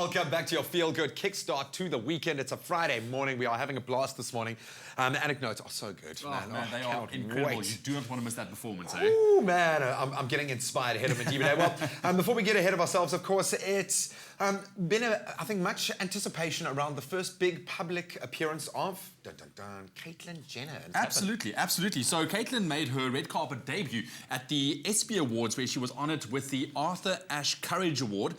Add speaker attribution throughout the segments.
Speaker 1: welcome back to your feel-good kickstart to the weekend. It's a Friday morning. We are having a blast this morning. Anecdotes are so good, man.
Speaker 2: They are incredible. You do not want to miss that performance, eh?
Speaker 1: Oh, man, I'm getting inspired ahead of it today. Well, before we get ahead of ourselves, of course, it's been, I think, much anticipation around the first big public appearance of Caitlyn Jenner.
Speaker 2: Absolutely. So Caitlyn made her red carpet debut at the Espy Awards, where she was honoured with the Arthur Ashe Courage Award.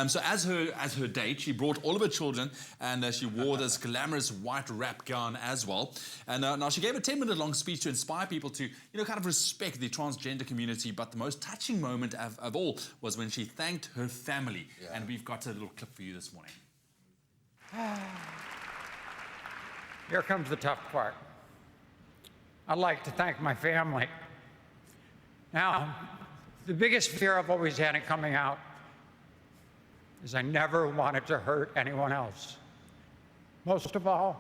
Speaker 2: So as her date, she brought all of her children, and she wore this glamorous white wrap gown as well. And now she gave a 10-minute long speech to inspire people to, kind of respect the transgender community. But the most touching moment of all was when she thanked her family. Yeah. And we've got a little clip for you this morning.
Speaker 3: Here comes the tough part. I'd like to thank my family. Now, the biggest fear I've always had in coming out is I never wanted to hurt anyone else. Most of all,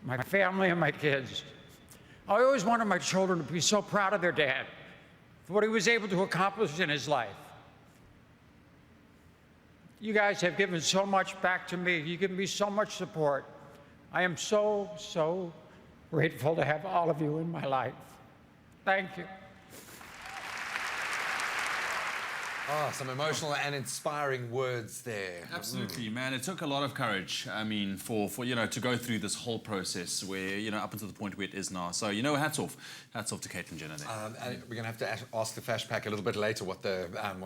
Speaker 3: my family and my kids. I always wanted my children to be so proud of their dad for what he was able to accomplish in his life. You guys have given so much back to me. You've given me so much support. I am so grateful to have all of you in my life. Thank you.
Speaker 1: Oh, some emotional and inspiring words there.
Speaker 2: Absolutely, man. It took a lot of courage. I mean, for to go through this whole process where, up until the point where it is now. So, hats off to Caitlyn Jenner there.
Speaker 1: And we're going to have to ask the Fash Pack a little bit later what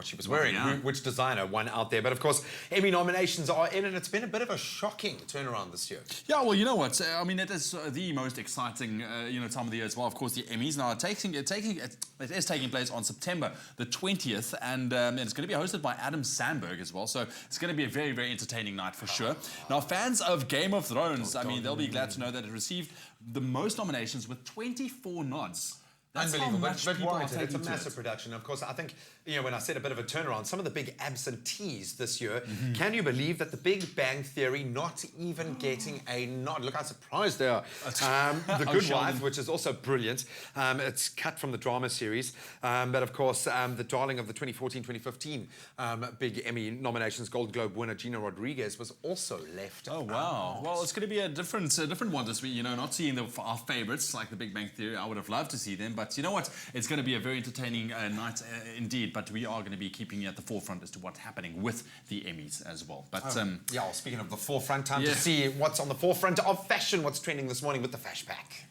Speaker 1: she was wearing, which designer won out there. But of course, Emmy nominations are in, and it's been a bit of a shocking turnaround this year.
Speaker 2: Yeah, well, you know what? I mean, it is the most exciting, time of the year as well. Of course, the Emmys. Now, it is taking place on September the 20th, and it's going to be hosted by Adam Sandberg as well, so it's going to be a very, very entertaining night for sure. Now, fans of Game of Thrones, they'll be glad to know that it received the most nominations with 24 nods. That's
Speaker 1: unbelievable, but warranted. It's a massive production. Of course, I think, when I said a bit of a turnaround, some of the big absentees this year, can you believe that The Big Bang Theory not even getting a nod? Look how surprised they are. The Good Wife, which is also brilliant. It's cut from the drama series. But of course, the darling of the 2014-2015 big Emmy nominations, Golden Globe winner Gina Rodriguez was also left out.
Speaker 2: Wow. Well, it's going to be a different one this week. Not seeing our favourites like The Big Bang Theory. I would have loved to see them, but you know what? It's going to be a very entertaining night indeed, but we are going to be keeping you at the forefront as to what's happening with the Emmys as well. But
Speaker 1: speaking of the forefront, time to see what's on the forefront of fashion, what's trending this morning with the Fash Pack.